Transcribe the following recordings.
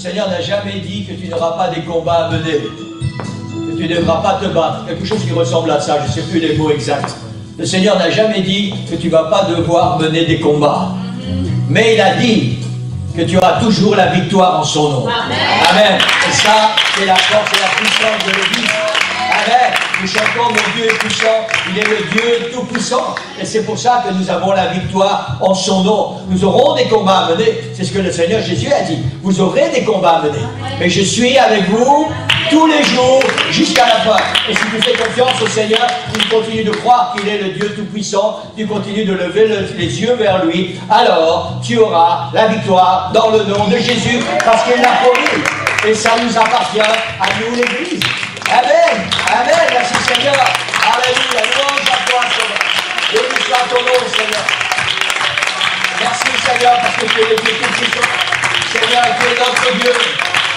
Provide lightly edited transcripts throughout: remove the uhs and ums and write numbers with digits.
Seigneur n'a jamais dit que tu n'auras pas des combats à mener, que tu ne devras pas te battre, quelque chose qui ressemble à ça, je ne sais plus les mots exacts. Le Seigneur n'a jamais dit que tu ne vas pas devoir mener des combats, mais il a dit que tu auras toujours la victoire en son nom. Amen. Amen. Et ça, c'est la force et la puissance de l'Église. Amen. Nous chantons, mon Dieu est puissant, il est le Dieu tout-puissant. Et c'est pour ça que nous avons la victoire en son nom. Nous aurons des combats à mener. C'est ce que le Seigneur Jésus a dit. Vous aurez des combats à mener. Mais je suis avec vous tous les jours jusqu'à la fin. Et si tu fais confiance au Seigneur, tu continues de croire qu'il est le Dieu tout-puissant, tu continues de lever les yeux vers lui, alors tu auras la victoire dans le nom de Jésus, parce qu'il l'a promis. Et ça nous appartient à nous, l'Église. Amen. Amen. Merci Seigneur. Alléluia. Louange à toi, Seigneur. Béni soit ton nom, Seigneur. Merci Seigneur, parce que tu es le Dieu tout-puissant. Seigneur, tu es notre Dieu.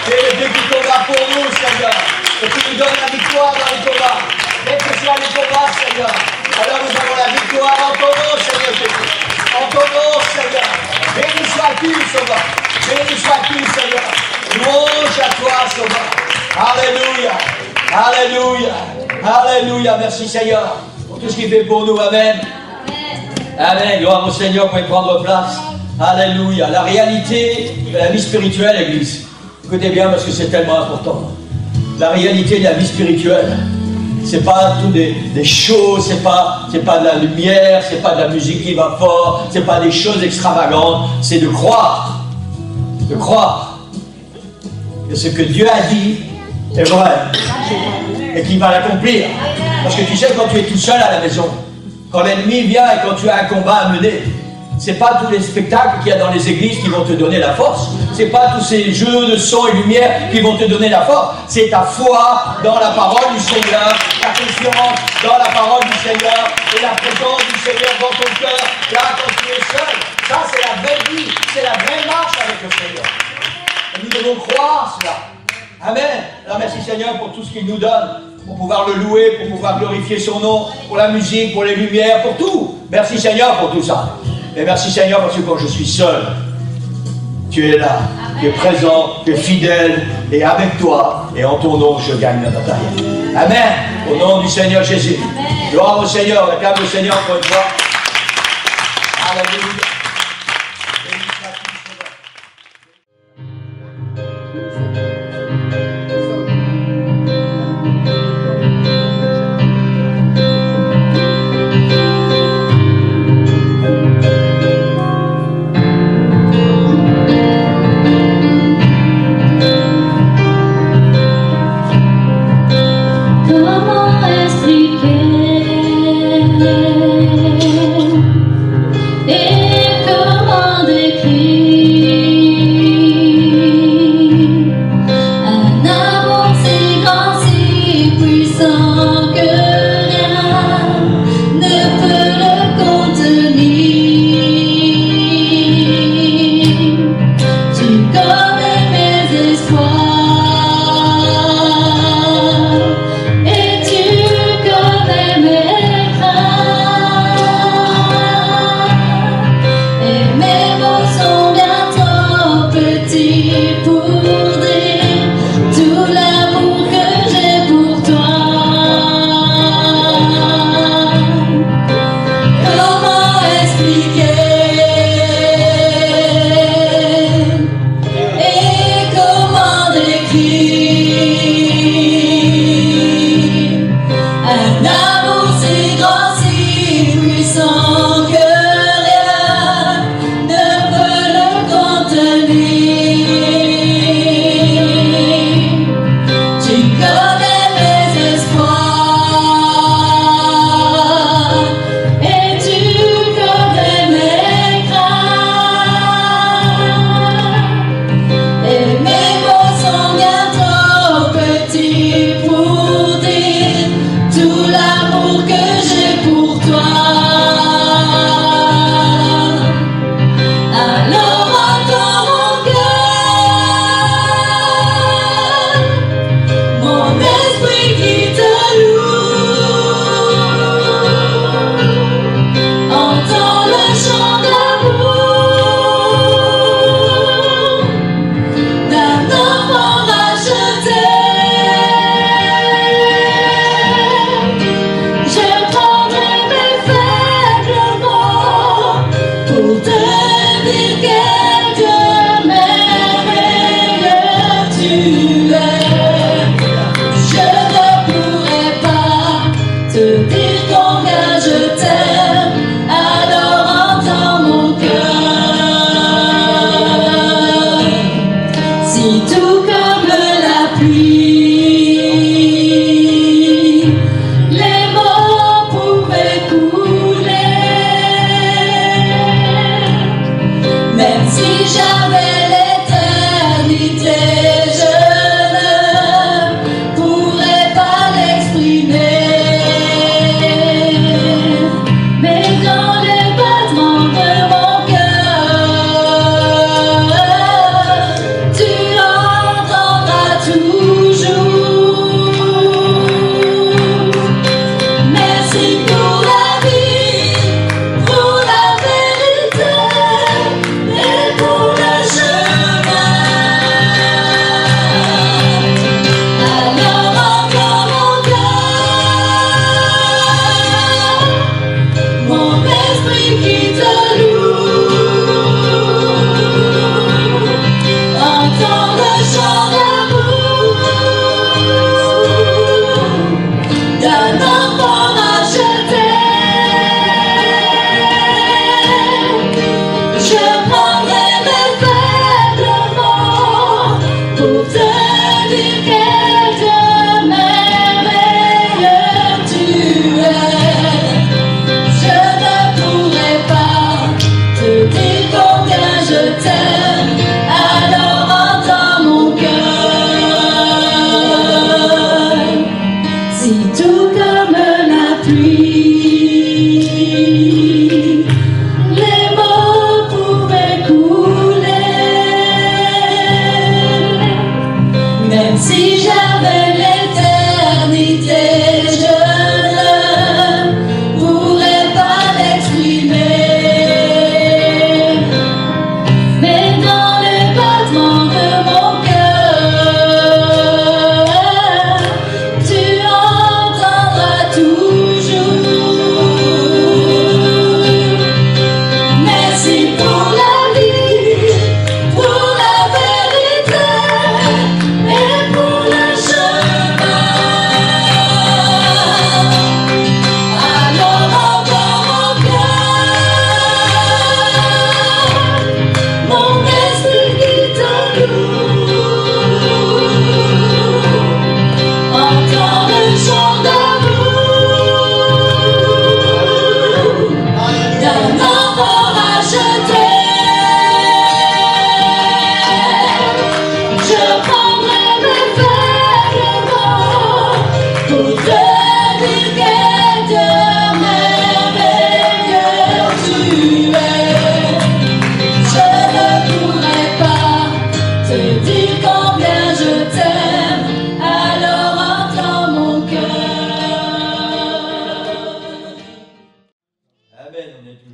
Tu es le Dieu qui combat pour nous, Seigneur. Et tu nous donnes la victoire dans les combats. Quels que soient les combats, Seigneur. Alors nous avons la victoire en ton nom, Seigneur Jésus. En ton nom, Seigneur. Béni sois-tu, Sauveur. Béni sois-tu, Seigneur. Louange à toi, Sauveur. Alléluia. Alléluia. Alléluia. Merci, Seigneur, pour tout ce qu'il fait pour nous. Amen. Amen. Gloire au Seigneur, pour y prendre place. Alléluia. La réalité de la vie spirituelle, Église. Écoutez bien parce que c'est tellement important. La réalité de la vie spirituelle, c'est pas tout des choses, c'est pas de la lumière, c'est pas de la musique qui va fort, c'est pas des choses extravagantes, c'est de croire que ce que Dieu a dit est vrai et qu'il va l'accomplir. Parce que tu sais, quand tu es tout seul à la maison, quand l'ennemi vient et quand tu as un combat à mener, c'est pas tous les spectacles qu'il y a dans les églises qui vont te donner la force. C'est pas tous ces jeux de son et lumière qui vont te donner la force. C'est ta foi dans la parole du Seigneur, ta confiance dans la parole du Seigneur et la présence du Seigneur dans ton cœur. Là, quand tu es seul, ça c'est la vraie vie, c'est la vraie marche avec le Seigneur. Et nous devons croire cela. Amen. Alors merci Seigneur pour tout ce qu'il nous donne, pour pouvoir le louer, pour pouvoir glorifier son nom, pour la musique, pour les lumières, pour tout. Merci Seigneur pour tout ça. Et merci Seigneur parce que quand je suis seul, tu es là, tu es présent, tu es fidèle, et avec toi, et en ton nom, je gagne la bataille. Amen. Au nom du Seigneur Jésus. Gloire au Seigneur, acclame le Seigneur encore une fois. Alléluia. Expliquer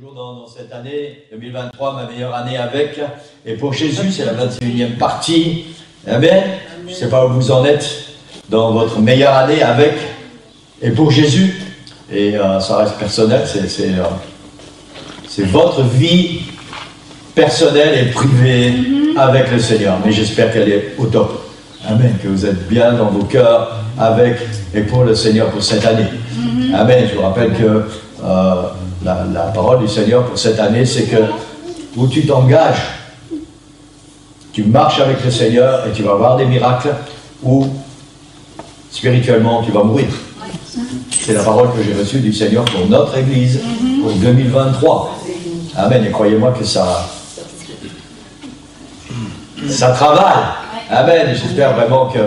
toujours dans cette année 2023, ma meilleure année avec. Et pour Jésus, c'est la 21e partie. Amen. Je ne sais pas où vous en êtes dans votre meilleure année avec et pour Jésus. Et ça reste personnel, c'est votre vie personnelle et privée avec le Seigneur. Mais j'espère qu'elle est au top. Amen. Que vous êtes bien dans vos cœurs avec et pour le Seigneur pour cette année. Amen. Je vous rappelle que la parole du Seigneur pour cette année, c'est que où tu t'engages, tu marches avec le Seigneur et tu vas avoir des miracles, ou spirituellement tu vas mourir. C'est la parole que j'ai reçue du Seigneur pour notre Église pour 2023. Amen. Et croyez-moi que ça travaille. Amen. Et j'espère vraiment que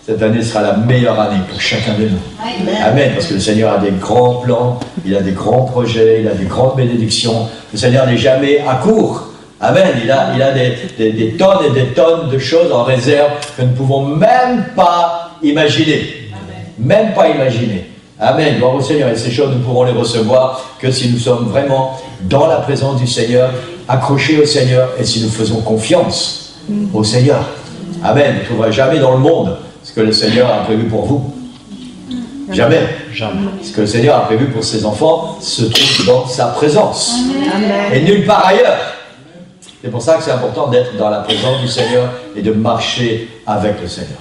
cette année sera la meilleure année pour chacun de nous. Amen. Parce que le Seigneur a des grands plans, il a des grands projets, il a des grandes bénédictions. Le Seigneur n'est jamais à court. Amen. Il a des tonnes et des tonnes de choses en réserve que nous ne pouvons même pas imaginer. Même pas imaginer. Amen. Gloire au Seigneur. Et ces choses, nous pourrons les recevoir que si nous sommes vraiment dans la présence du Seigneur, accrochés au Seigneur, et si nous faisons confiance au Seigneur. Amen. Vous ne trouverez jamais dans le monde ce que le Seigneur a prévu pour vous. Jamais. Jamais. Ce que le Seigneur a prévu pour ses enfants se trouve dans sa présence. Amen. Et nulle part ailleurs. C'est pour ça que c'est important d'être dans la présence du Seigneur et de marcher avec le Seigneur.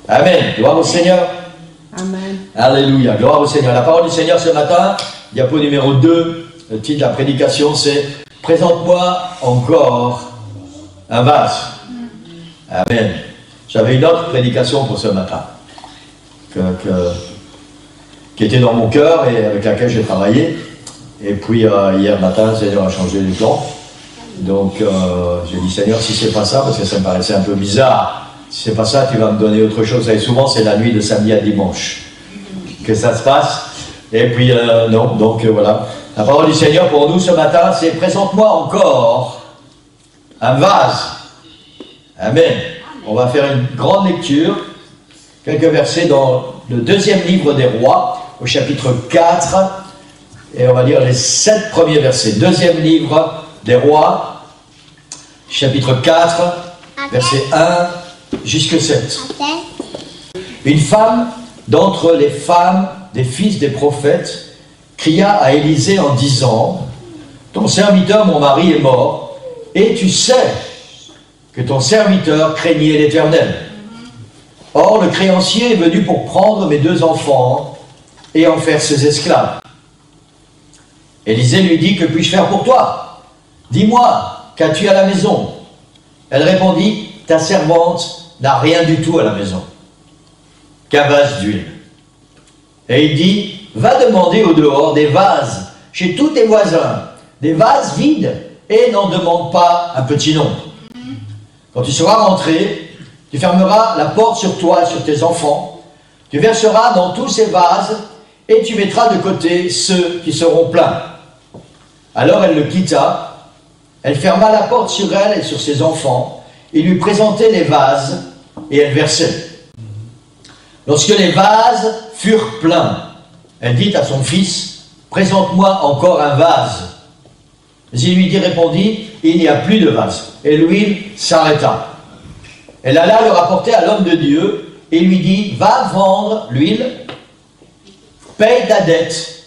Amen. Gloire au Seigneur. Amen. Alléluia. Gloire au Seigneur. La parole du Seigneur ce matin, diapo numéro 2, le titre de la prédication, c'est « Présente-moi encore un vase ». Amen. J'avais une autre prédication pour ce matin, qui était dans mon cœur et avec laquelle j'ai travaillé. Et puis hier matin, le Seigneur a changé les plans. Donc j'ai dit, Seigneur, si c'est pas ça, parce que ça me paraissait un peu bizarre, si c'est pas ça, tu vas me donner autre chose. Et souvent, c'est la nuit de samedi à dimanche que ça se passe. Et puis non, donc voilà. La parole du Seigneur pour nous ce matin, c'est « Présente-moi encore un vase ». Amen. On va faire une grande lecture, quelques versets dans le 2e livre des Rois, au chapitre 4, et on va lire les 7 premiers versets. 2e livre des Rois, chapitre 4, verset 1 jusqu'à 7. Une femme d'entre les femmes des fils des prophètes cria à Élisée en disant « Ton serviteur, mon mari, est mort, et tu sais que ton serviteur craignait l'Éternel. Or, le créancier est venu pour prendre mes 2 enfants et en faire ses esclaves. » Élisée lui dit « Que puis-je faire pour toi? Dis-moi, qu'as-tu à la maison? » Elle répondit « Ta servante n'a rien du tout à la maison, qu'un vase d'huile. » Et il dit « Va demander au dehors des vases chez tous tes voisins, des vases vides, et n'en demande pas un petit nombre. Quand tu seras rentré, tu fermeras la porte sur toi et sur tes enfants, tu verseras dans tous ces vases, et tu mettras de côté ceux qui seront pleins. » Alors elle le quitta, elle ferma la porte sur elle et sur ses enfants, et lui présentait les vases, et elle versait. Lorsque les vases furent pleins, elle dit à son fils, « Présente-moi encore un vase. » Mais il lui répondit, « Il n'y a plus de vase. » Et l'huile s'arrêta. Elle alla le rapporter à l'homme de Dieu, et lui dit, « Va vendre l'huile, paye ta dette,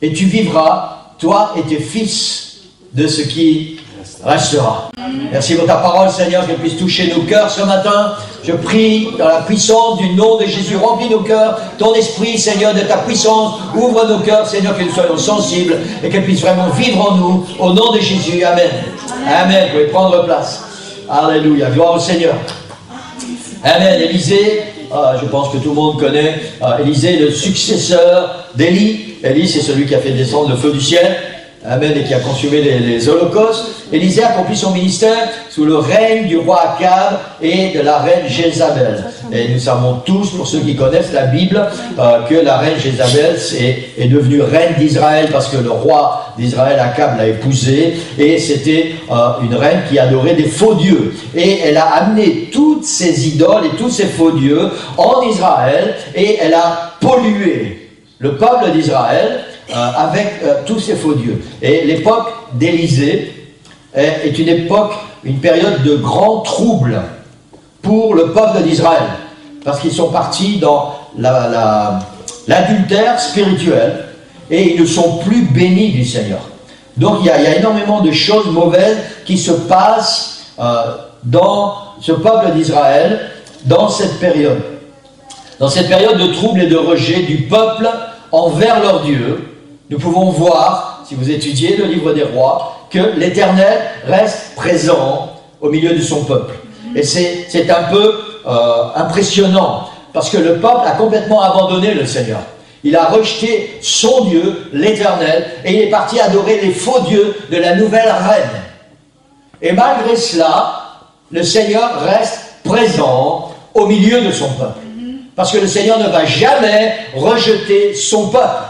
et tu vivras, toi et tes fils, de ce qui restera. » Merci pour ta parole, Seigneur, qu'elle puisse toucher nos cœurs ce matin. Je prie dans la puissance du nom de Jésus, remplis nos cœurs, ton esprit, Seigneur, de ta puissance, ouvre nos cœurs, Seigneur, que nous soyons sensibles et qu'elle puisse vraiment vivre en nous, au nom de Jésus. Amen. Amen. Vous pouvez prendre place. Alléluia. Gloire au Seigneur. Amen. Élisée, je pense que tout le monde connaît, Élisée, le successeur d'Élie. Élie, c'est celui qui a fait descendre le feu du ciel. Amen, et qui a consumé les holocaustes. Élisée accomplit son ministère sous le règne du roi Akab et de la reine Jézabel. Et nous savons tous, pour ceux qui connaissent la Bible, que la reine Jézabel est devenue reine d'Israël parce que le roi d'Israël, Akab, l'a épousée. Et c'était une reine qui adorait des faux dieux. Et elle a amené toutes ces idoles et tous ces faux dieux en Israël et elle a pollué le peuple d'Israël avec tous ces faux dieux. Et l'époque d'Élisée est une époque, une période de grand trouble pour le peuple d'Israël, parce qu'ils sont partis dans l'adultère spirituel et ils ne sont plus bénis du Seigneur. Donc il y a énormément de choses mauvaises qui se passent dans ce peuple d'Israël, dans cette période. Dans cette période de trouble et de rejet du peuple envers leur Dieu, nous pouvons voir, si vous étudiez le livre des rois, que l'Éternel reste présent au milieu de son peuple. Et c'est un peu impressionnant, parce que le peuple a complètement abandonné le Seigneur. Il a rejeté son Dieu, l'Éternel, et il est parti adorer les faux dieux de la nouvelle reine. Et malgré cela, le Seigneur reste présent au milieu de son peuple. Parce que le Seigneur ne va jamais rejeter son peuple.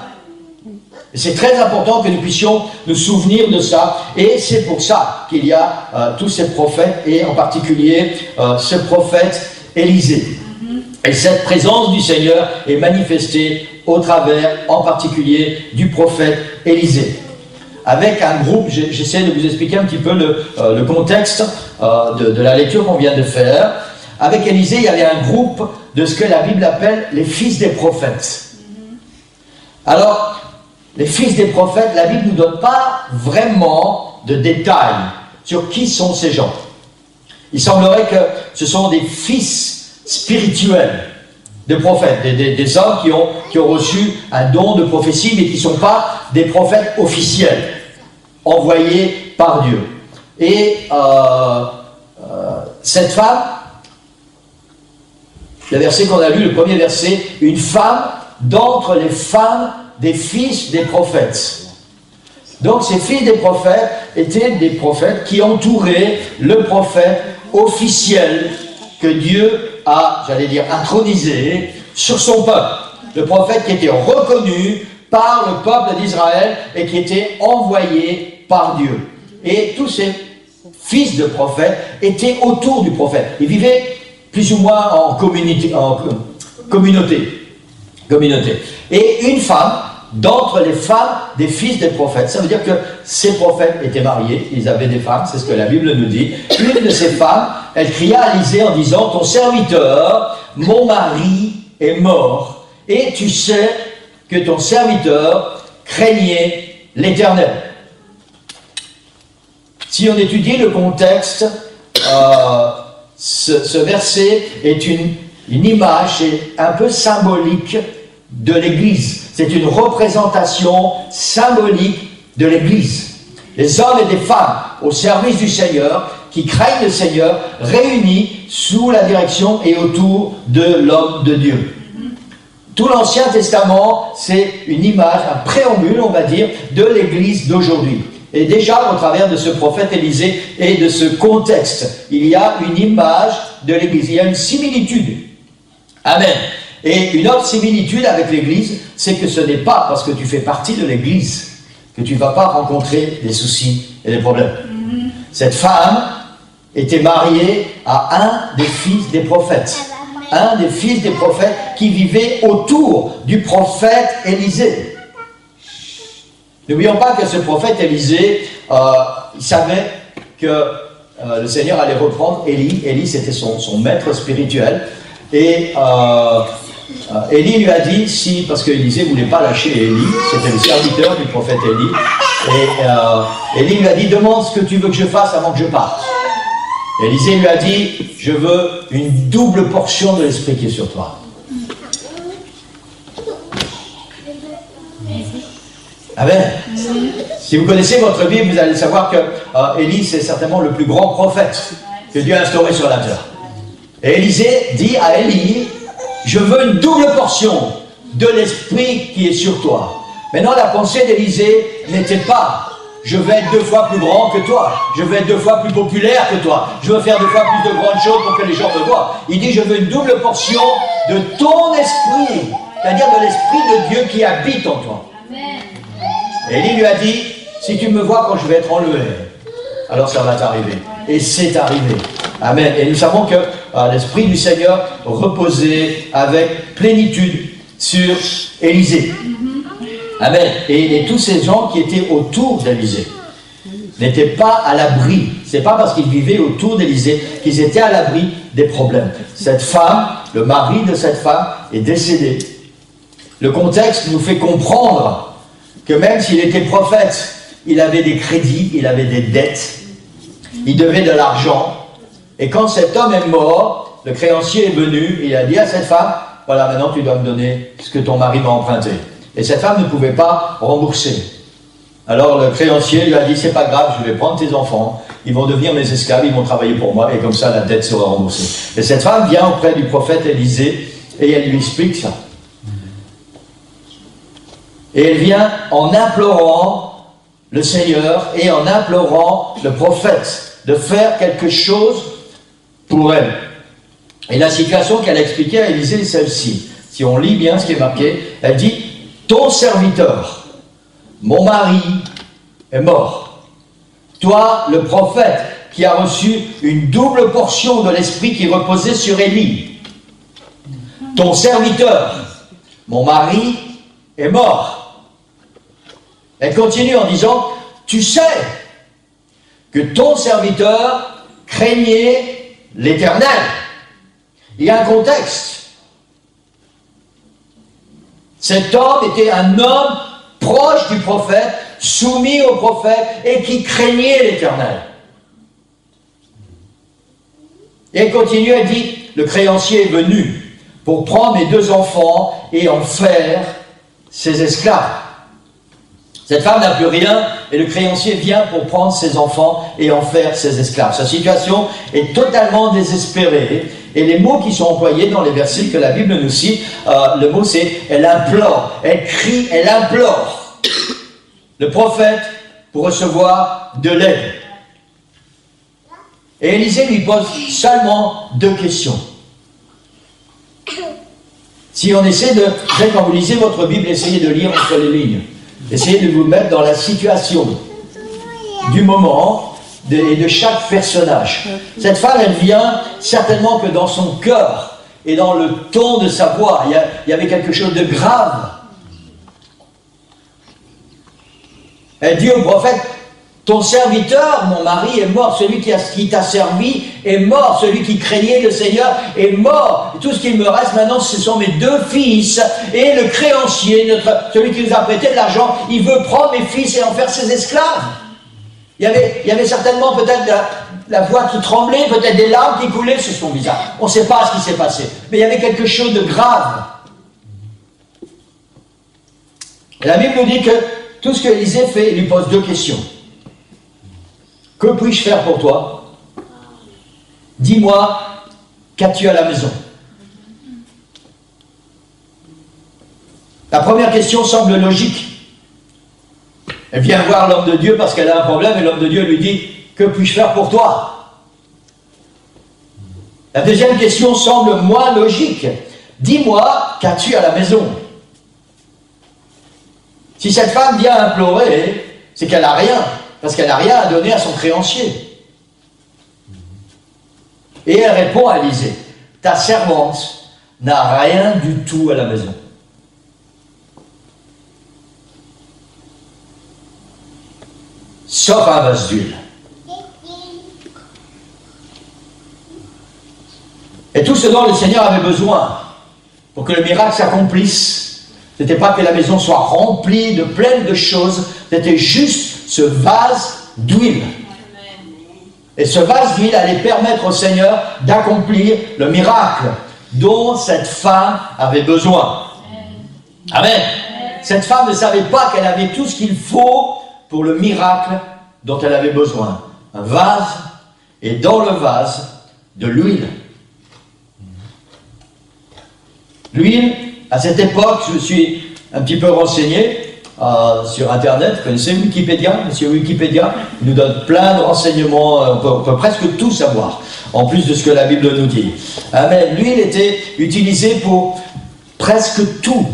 C'est très important que nous puissions nous souvenir de ça. Et c'est pour ça qu'il y a tous ces prophètes, et en particulier ce prophète Élisée. Et cette présence du Seigneur est manifestée au travers, en particulier, du prophète Élisée. Avec un groupe, j'essaie de vous expliquer un petit peu le contexte de la lecture qu'on vient de faire. Avec Élisée, il y avait un groupe de ce que la Bible appelle les fils des prophètes. Alors, les fils des prophètes, la Bible ne nous donne pas vraiment de détails sur qui sont ces gens. Il semblerait que ce sont des fils spirituels de prophètes, des hommes qui ont reçu un don de prophétie, mais qui ne sont pas des prophètes officiels, envoyés par Dieu. Et cette femme, le verset qu'on a lu, le premier verset, une femme d'entre les femmes des fils des prophètes. Donc ces fils des prophètes étaient des prophètes qui entouraient le prophète officiel que Dieu a, j'allais dire, intronisé sur son peuple. Le prophète qui était reconnu par le peuple d'Israël et qui était envoyé par Dieu. Et tous ces fils de prophètes étaient autour du prophète. Ils vivaient plus ou moins en communauté. Et une femme d'entre les femmes des fils des prophètes. Ça veut dire que ces prophètes étaient mariés, ils avaient des femmes, c'est ce que la Bible nous dit. Une de ces femmes, elle cria à Élisée en disant, ton serviteur, mon mari, est mort, et tu sais que ton serviteur craignait l'Éternel. Si on étudie le contexte, ce verset est une image, c'est un peu symbolique de l'Église. C'est une représentation symbolique de l'Église. Les hommes et des femmes au service du Seigneur, qui craignent le Seigneur, réunis sous la direction et autour de l'homme de Dieu. Tout l'Ancien Testament, c'est une image, un préambule, on va dire, de l'Église d'aujourd'hui. Et déjà, au travers de ce prophète Élisée et de ce contexte, il y a une image de l'Église, il y a une similitude. Amen. Et une autre similitude avec l'Église, c'est que ce n'est pas parce que tu fais partie de l'Église que tu ne vas pas rencontrer des soucis et des problèmes. Cette femme était mariée à un des fils des prophètes. Un des fils des prophètes qui vivait autour du prophète Élisée. N'oublions pas que ce prophète Élisée, il savait que le Seigneur allait reprendre Élie. Élie, c'était son maître spirituel. Et Élie lui a dit, parce qu'Élisée ne voulait pas lâcher Élie, c'était le serviteur du prophète Élie, et Élie lui a dit, demande ce que tu veux que je fasse avant que je parte. Élisée lui a dit, je veux une double portion de l'esprit qui est sur toi. Amen. Si vous connaissez votre Bible, vous allez savoir que Élie, c'est certainement le plus grand prophète que Dieu a instauré sur la terre. Et Élisée dit à Élie, je veux une double portion de l'esprit qui est sur toi. Maintenant, la pensée d'Élisée n'était pas, je vais être 2 fois plus grand que toi, je vais être 2 fois plus populaire que toi, je veux faire 2 fois plus de grandes choses pour que les gens me voient. Il dit, je veux une double portion de ton esprit, c'est-à-dire de l'esprit de Dieu qui habite en toi. Et Élie lui a dit, si tu me vois quand je vais être enlevé, alors ça va t'arriver. Et c'est arrivé. Amen. Et nous savons que l'Esprit du Seigneur reposait avec plénitude sur Élisée. Amen. Et tous ces gens qui étaient autour d'Élisée n'étaient pas à l'abri. Ce n'est pas parce qu'ils vivaient autour d'Élisée qu'ils étaient à l'abri des problèmes. Cette femme, le mari de cette femme est décédé. Le contexte nous fait comprendre que même s'il était prophète, il avait des crédits, il avait des dettes, il devait de l'argent. Et quand cet homme est mort, le créancier est venu et il a dit à cette femme, voilà, maintenant tu dois me donner ce que ton mari m'a emprunté. Et cette femme ne pouvait pas rembourser. Alors le créancier lui a dit, c'est pas grave, je vais prendre tes enfants, ils vont devenir mes esclaves, ils vont travailler pour moi, et comme ça la dette sera remboursée. Et cette femme vient auprès du prophète Élisée, et elle lui explique ça. Et elle vient en implorant le Seigneur, et en implorant le prophète, de faire quelque chose pour elle. Et la situation qu'elle a expliquée à Élisée est celle-ci. Si on lit bien ce qui est marqué, elle dit, ton serviteur, mon mari est mort. Toi, le prophète, qui a reçu une double portion de l'esprit qui reposait sur Élie. Ton serviteur, mon mari, est mort. Elle continue en disant, tu sais que ton serviteur craignait l'Éternel. Il y a un contexte. Cet homme était un homme proche du prophète, soumis au prophète et qui craignait l'Éternel. Et elle continue, elle dit, le créancier est venu pour prendre mes 2 enfants et en faire ses esclaves. Cette femme n'a plus rien et le créancier vient pour prendre ses enfants et en faire ses esclaves. Sa situation est totalement désespérée. Et les mots qui sont employés dans les versets que la Bible nous cite, le mot c'est « elle implore », elle crie, elle implore le prophète pour recevoir de l'aide. Et Élisée lui pose seulement 2 questions. Si on essaie de, quand vous lisez votre Bible, essayez de lire entre les lignes. Essayez de vous mettre dans la situation du moment et de chaque personnage. Cette femme, elle vient certainement que dans son cœur et dans le ton de sa voix, il y avait quelque chose de grave. Elle dit au prophète, ton serviteur, mon mari, est mort. Celui qui t'a servi est mort. Celui qui craignait le Seigneur est mort. Et tout ce qu'il me reste maintenant, ce sont mes 2 fils. Et le créancier, celui qui nous a prêté de l'argent, il veut prendre mes fils et en faire ses esclaves. Il y avait certainement peut-être la voix qui tremblait, peut-être des larmes qui coulaient sur son visage. On ne sait pas ce qui s'est passé. Mais il y avait quelque chose de grave. Et la Bible nous dit que tout ce que Élisée fait, il lui pose 2 questions. Que puis-je faire pour toi? Dis-moi, qu'as-tu à la maison? La première question semble logique. Elle vient voir l'homme de Dieu parce qu'elle a un problème et l'homme de Dieu lui dit, que puis-je faire pour toi? La deuxième question semble moins logique. Dis-moi, qu'as-tu à la maison? Si cette femme vient implorer, c'est qu'elle n'a rien, parce qu'elle n'a rien à donner à son créancier. Et elle répond à Élisée, ta servante n'a rien du tout à la maison. Sauf un vase d'huile. Et tout ce dont le Seigneur avait besoin pour que le miracle s'accomplisse, ce n'était pas que la maison soit remplie de plein de choses, c'était juste ce vase d'huile. Et ce vase d'huile allait permettre au Seigneur d'accomplir le miracle dont cette femme avait besoin. Amen. Cette femme ne savait pas qu'elle avait tout ce qu'il faut pour le miracle dont elle avait besoin. Un vase, et dans le vase, de l'huile. L'huile, à cette époque, je me suis un petit peu renseigné sur Internet. Vous connaissez Wikipédia? Monsieur Wikipédia, il nous donne plein de renseignements, on peut presque tout savoir, en plus de ce que la Bible nous dit. Mais l'huile était utilisée pour presque tout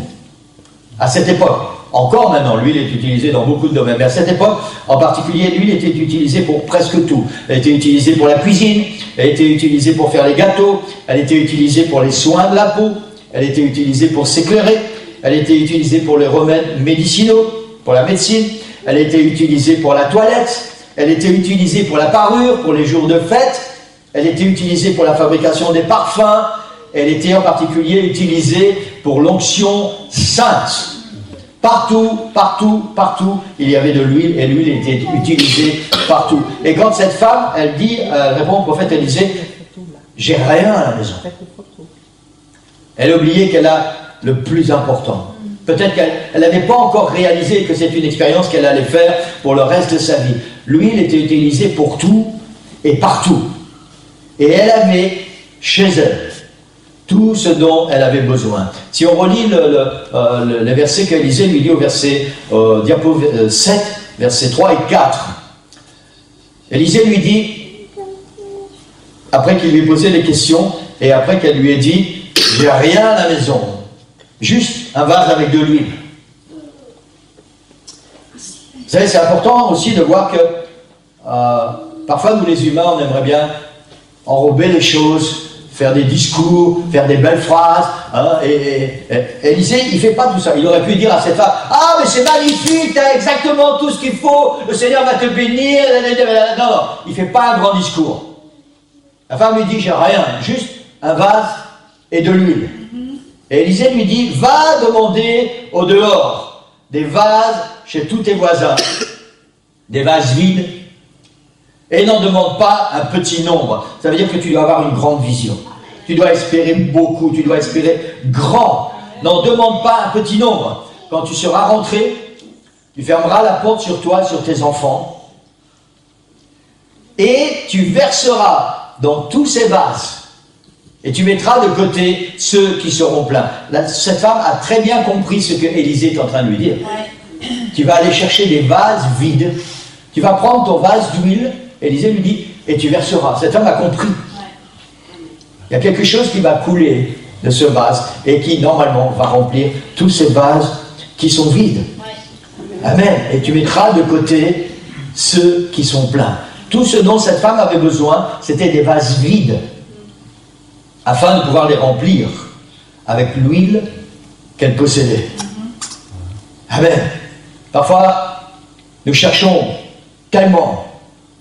à cette époque. Encore maintenant, l'huile est utilisée dans beaucoup de domaines, mais à cette époque, en particulier, l'huile était utilisée pour presque tout. Elle était utilisée pour la cuisine, elle était utilisée pour faire les gâteaux, elle était utilisée pour les soins de la peau, elle était utilisée pour s'éclairer, elle était utilisée pour les remèdes médicinaux, pour la médecine, elle était utilisée pour la toilette, elle était utilisée pour la parure, pour les jours de fête, elle était utilisée pour la fabrication des parfums, elle était en particulier utilisée pour l'onction sainte. Partout, partout, partout, il y avait de l'huile et l'huile était utilisée partout. Et quand cette femme, elle dit, elle répond au prophète Élisée, j'ai rien à la maison. Elle a oublié qu'elle a le plus important. Peut-être qu'elle n'avait pas encore réalisé que c'est une expérience qu'elle allait faire pour le reste de sa vie. L'huile était utilisée pour tout et partout. Et elle avait chez elle tout ce dont elle avait besoin. Si on relit le verset qu'Élisée lui dit au verset diapo 7, versets 3 et 4, Élisée lui dit, après qu'il lui ait posé des questions, et après qu'elle lui ait dit, j'ai rien à la maison, juste un vase avec de l'huile. Vous savez, c'est important aussi de voir que parfois nous les humains, on aimerait bien enrober les choses, faire des discours, faire des belles phrases. Hein, et Élisée, il ne fait pas tout ça. Il aurait pu dire à cette femme, ah mais c'est magnifique, tu as exactement tout ce qu'il faut, le Seigneur va te bénir. Non, non, il ne fait pas un grand discours. La femme lui dit, j'ai rien, juste un vase et de l'huile. Et Élisée lui dit, va demander au dehors des vases chez tous tes voisins, des vases vides, et n'en demande pas un petit nombre. Ça veut dire que tu dois avoir une grande vision. Tu dois espérer beaucoup, tu dois espérer grand. N'en demande pas un petit nombre. Quand tu seras rentré, tu fermeras la porte sur toi, sur tes enfants, et tu verseras dans tous ces vases, et tu mettras de côté ceux qui seront pleins. Cette femme a très bien compris ce que Élisée est en train de lui dire. Ouais. Tu vas aller chercher des vases vides, tu vas prendre ton vase d'huile, Élisée lui dit, et tu verseras. Cette femme a compris. Il y a quelque chose qui va couler de ce vase et qui, normalement, va remplir tous ces vases qui sont vides. Amen. Et tu mettras de côté ceux qui sont pleins. Tout ce dont cette femme avait besoin, c'était des vases vides, afin de pouvoir les remplir avec l'huile qu'elle possédait. Amen. Parfois, nous cherchons tellement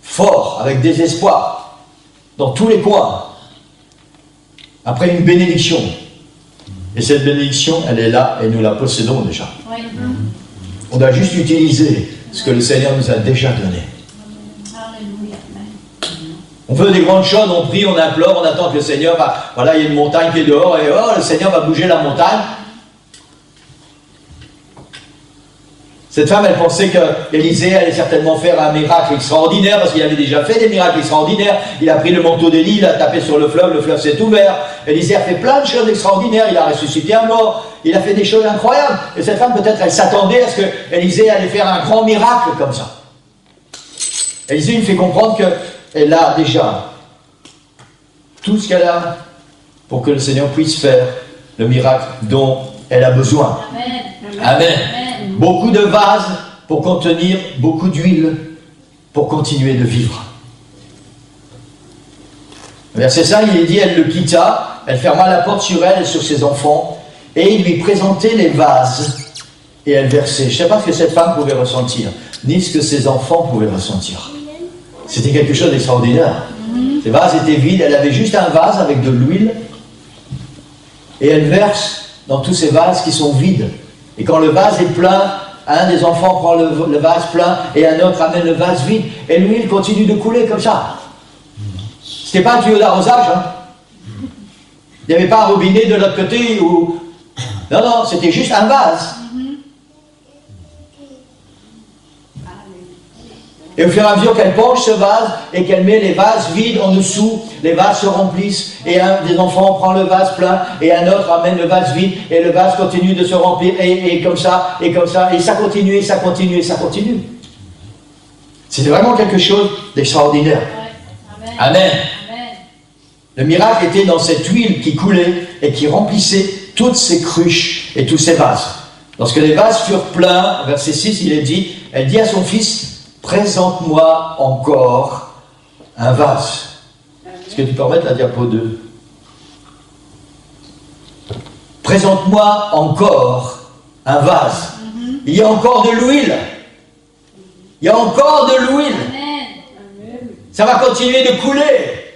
fort, avec désespoir, dans tous les coins, après une bénédiction. Et cette bénédiction, elle est là et nous la possédons déjà. Oui. On doit juste utiliser ce que le Seigneur nous a déjà donné. On veut des grandes choses, on prie, on implore, on attend que le Seigneur va... Voilà, il y a une montagne qui est dehors et oh, le Seigneur va bouger la montagne. Cette femme, elle pensait qu'Élisée allait certainement faire un miracle extraordinaire, parce qu'il avait déjà fait des miracles extraordinaires. Il a pris le manteau d'Élie, il a tapé sur le fleuve s'est ouvert. Élisée a fait plein de choses extraordinaires, il a ressuscité un mort, il a fait des choses incroyables. Et cette femme, peut-être, elle s'attendait à ce qu'Élisée allait faire un grand miracle comme ça. Élisée lui fait comprendre qu'elle a déjà tout ce qu'elle a pour que le Seigneur puisse faire le miracle dont elle a besoin. Amen. Amen. Amen. Beaucoup de vases pour contenir beaucoup d'huile pour continuer de vivre. Verset 5, il est dit, elle le quitta, elle ferma la porte sur elle et sur ses enfants, et il lui présentait les vases, et elle versait. Je ne sais pas ce que cette femme pouvait ressentir, ni ce que ses enfants pouvaient ressentir. C'était quelque chose d'extraordinaire. Ces vases étaient vides, elle avait juste un vase avec de l'huile, et elle verse dans tous ces vases qui sont vides. Et quand le vase est plein, un des enfants prend le vase plein et un autre amène le vase vide. Et l'huile continue de couler comme ça. Ce n'était pas un tuyau d'arrosage. Hein. Il n'y avait pas un robinet de l'autre côté. Ou... Non, non, c'était juste un vase. Et au fur et à mesure qu'elle penche ce vase et qu'elle met les vases vides en dessous, les vases se remplissent et un des enfants prend le vase plein et un autre amène le vase vide et le vase continue de se remplir et comme ça, et ça continue, et ça continue, et ça continue. C'était vraiment quelque chose d'extraordinaire. Amen. Amen. Amen. Le miracle était dans cette huile qui coulait et qui remplissait toutes ces cruches et tous ces vases. Lorsque les vases furent pleins, verset 6, il est dit, elle dit à son fils, présente-moi encore un vase. Est-ce que tu peux remettre la diapo 2? Présente-moi encore un vase. Il y a encore de l'huile. Il y a encore de l'huile. Ça va continuer de couler.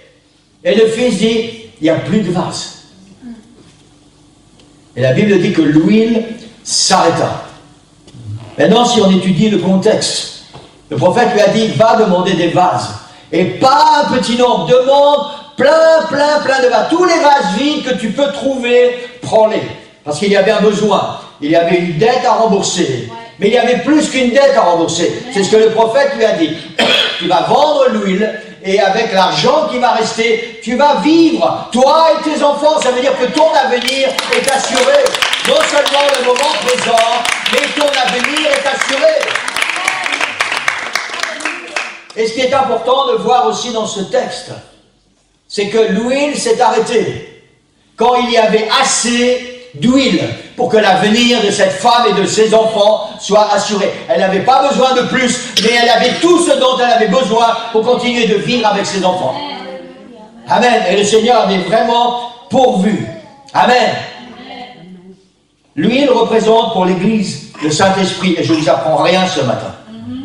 Et le fils dit, il n'y a plus de vase. Et la Bible dit que l'huile s'arrêta. Maintenant, si on étudie le contexte, le prophète lui a dit, va demander des vases. Et pas un petit nombre, demande plein de vases. Tous les vases vides que tu peux trouver, prends-les. Parce qu'il y avait un besoin. Il y avait une dette à rembourser. Mais il y avait plus qu'une dette à rembourser. C'est ce que le prophète lui a dit. Tu vas vendre l'huile et avec l'argent qui va rester, tu vas vivre. Toi et tes enfants, ça veut dire que ton avenir est assuré. Non seulement le moment présent, mais ton avenir est assuré. Et ce qui est important de voir aussi dans ce texte, c'est que l'huile s'est arrêtée quand il y avait assez d'huile pour que l'avenir de cette femme et de ses enfants soit assuré. Elle n'avait pas besoin de plus, mais elle avait tout ce dont elle avait besoin pour continuer de vivre avec ses enfants. Amen. Et le Seigneur avait vraiment pourvu. Amen. L'huile représente pour l'Église le Saint-Esprit, et je ne vous apprends rien ce matin.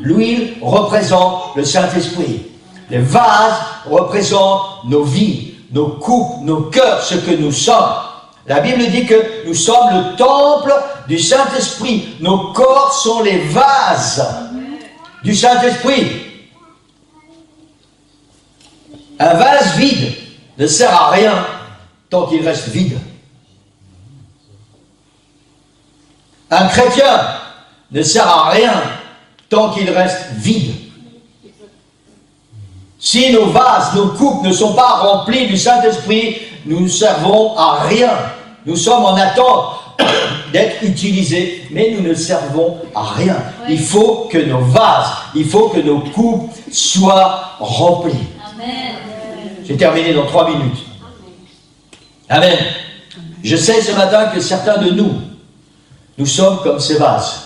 L'huile représente le Saint-Esprit. Les vases représentent nos vies, nos coupes, nos cœurs, ce que nous sommes. La Bible dit que nous sommes le temple du Saint-Esprit. Nos corps sont les vases du Saint-Esprit. Un vase vide ne sert à rien tant qu'il reste vide. Un chrétien ne sert à rien tant qu'il reste vide. Si nos vases, nos coupes ne sont pas remplis du Saint-Esprit, nous ne servons à rien. Nous sommes en attente d'être utilisés, mais nous ne servons à rien. Il faut que nos vases, il faut que nos coupes soient remplies. J'ai terminé dans 3 minutes. Amen. Je sais ce matin que certains de nous, nous sommes comme ces vases,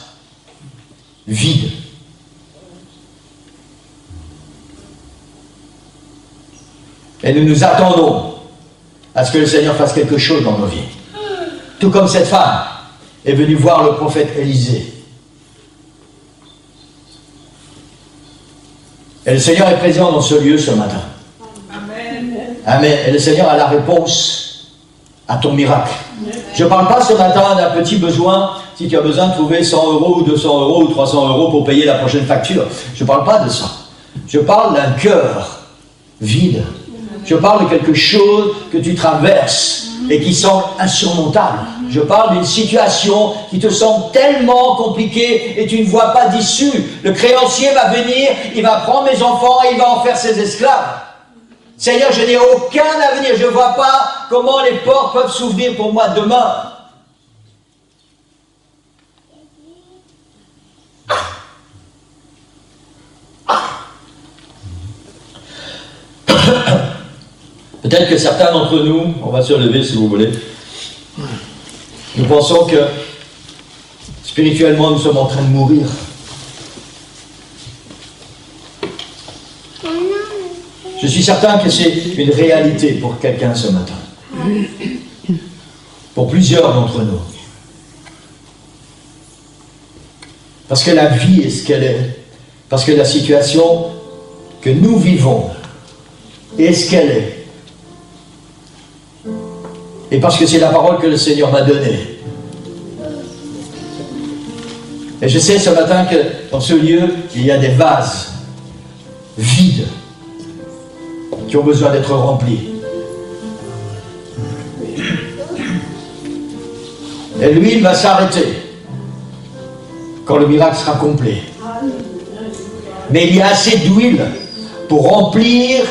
vides. Et nous nous attendons à ce que le Seigneur fasse quelque chose dans nos vies. Tout comme cette femme est venue voir le prophète Élisée. Et le Seigneur est présent dans ce lieu ce matin. Amen. Amen. Et le Seigneur a la réponse à ton miracle. Je ne parle pas ce matin d'un petit besoin, si tu as besoin de trouver 100 € ou 200 € ou 300 € pour payer la prochaine facture. Je ne parle pas de ça. Je parle d'un cœur vide. Je parle de quelque chose que tu traverses et qui semble insurmontable. Je parle d'une situation qui te semble tellement compliquée et tu ne vois pas d'issue. Le créancier va venir, il va prendre mes enfants et il va en faire ses esclaves. Seigneur, je n'ai aucun avenir. Je ne vois pas comment les portes peuvent s'ouvrir pour moi demain. Peut-être que certains d'entre nous, on va se lever si vous voulez, nous pensons que spirituellement nous sommes en train de mourir. Je suis certain que c'est une réalité pour quelqu'un ce matin. Pour plusieurs d'entre nous. Parce que la vie est ce qu'elle est. Parce que la situation que nous vivons est ce qu'elle est. Et parce que c'est la parole que le Seigneur m'a donnée. Et je sais ce matin que dans ce lieu, il y a des vases vides qui ont besoin d'être remplis. Et l'huile va s'arrêter quand le miracle sera complet. Mais il y a assez d'huile pour remplir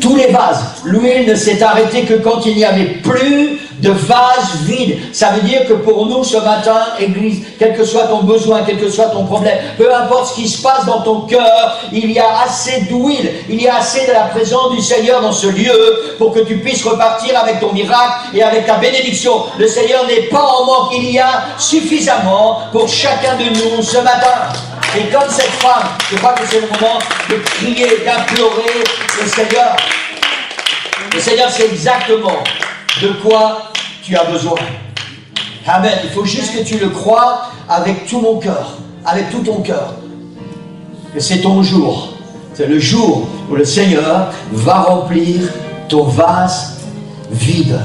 tous les vases. L'huile ne s'est arrêtée que quand il n'y avait plus de vases vides. Ça veut dire que pour nous ce matin, Église, quel que soit ton besoin, quel que soit ton problème, peu importe ce qui se passe dans ton cœur, il y a assez d'huile, il y a assez de la présence du Seigneur dans ce lieu pour que tu puisses repartir avec ton miracle et avec ta bénédiction. Le Seigneur n'est pas en manque, il y a suffisamment pour chacun de nous ce matin. Et comme cette femme, je crois que c'est le moment de crier, d'implorer le Seigneur. Le Seigneur sait exactement de quoi tu as besoin. Amen. Il faut juste que tu le crois avec tout mon cœur, avec tout ton cœur. Que c'est ton jour. C'est le jour où le Seigneur va remplir ton vase vide.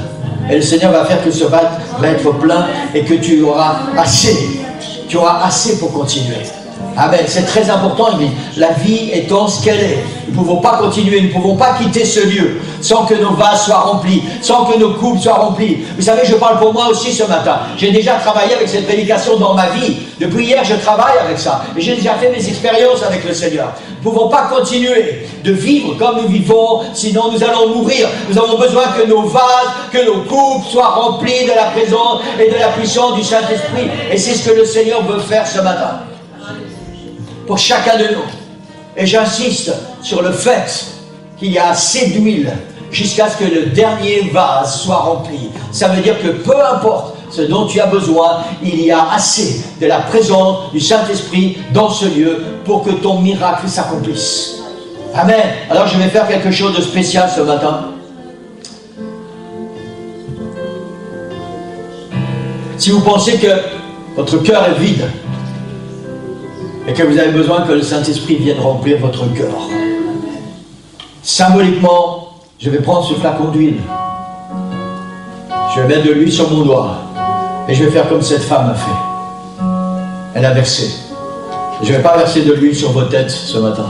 Et le Seigneur va faire que ce vase va être plein et que tu auras assez. Tu auras assez pour continuer. Amen. C'est très important, Église. La vie étant ce qu'elle est. Nous ne pouvons pas continuer, nous ne pouvons pas quitter ce lieu sans que nos vases soient remplis, sans que nos coupes soient remplies. Vous savez, je parle pour moi aussi ce matin. J'ai déjà travaillé avec cette prédication dans ma vie. Depuis hier, je travaille avec ça. Et j'ai déjà fait mes expériences avec le Seigneur. Nous ne pouvons pas continuer de vivre comme nous vivons, sinon nous allons mourir. Nous avons besoin que nos vases, que nos coupes soient remplis de la présence et de la puissance du Saint-Esprit. Et c'est ce que le Seigneur veut faire ce matin. Pour chacun de nous. Et j'insiste sur le fait qu'il y a assez d'huile jusqu'à ce que le dernier vase soit rempli. Ça veut dire que peu importe ce dont tu as besoin, il y a assez de la présence du Saint-Esprit dans ce lieu pour que ton miracle s'accomplisse. Amen. Alors je vais faire quelque chose de spécial ce matin. Si vous pensez que votre cœur est vide, et que vous avez besoin que le Saint-Esprit vienne remplir votre cœur. Symboliquement, je vais prendre ce flacon d'huile. Je vais mettre de l'huile sur mon doigt. Et je vais faire comme cette femme a fait. Elle a versé. Je ne vais pas verser de l'huile sur vos têtes ce matin.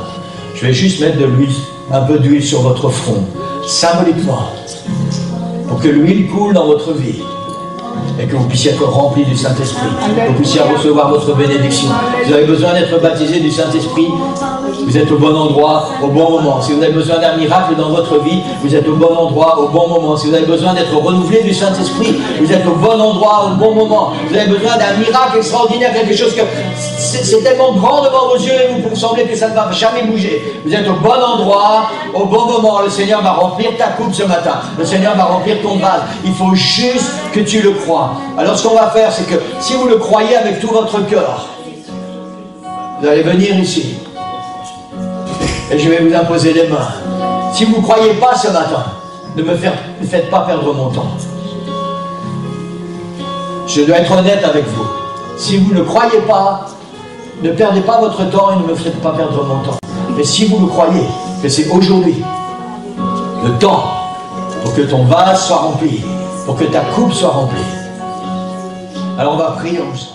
Je vais juste mettre de l'huile, un peu d'huile sur votre front. Symboliquement. Pour que l'huile coule dans votre vie. Et que vous puissiez être remplis du Saint-Esprit, que vous puissiez recevoir votre bénédiction. Vous avez besoin d'être baptisé du Saint-Esprit, vous êtes au bon endroit, au bon moment. Si vous avez besoin d'un miracle dans votre vie, vous êtes au bon endroit, au bon moment. Si vous avez besoin d'être renouvelé du Saint-Esprit, vous êtes au bon endroit, au bon moment. Vous avez besoin d'un miracle extraordinaire, quelque chose que c'est tellement grand devant vos yeux et vous semblez que ça ne va jamais bouger. Vous êtes au bon endroit, au bon moment. Le Seigneur va remplir ta coupe ce matin. Le Seigneur va remplir ton vase. Il faut juste que tu le crois. Alors ce qu'on va faire, c'est que si vous le croyez avec tout votre cœur, vous allez venir ici. Et je vais vous imposer les mains. Si vous ne croyez pas ce matin, ne me faites pas perdre mon temps. Je dois être honnête avec vous. Si vous ne croyez pas, ne perdez pas votre temps et ne me faites pas perdre mon temps. Mais si vous le croyez, que c'est aujourd'hui le temps pour que ton vase soit rempli, pour que ta coupe soit remplie, alors on va prier ensemble.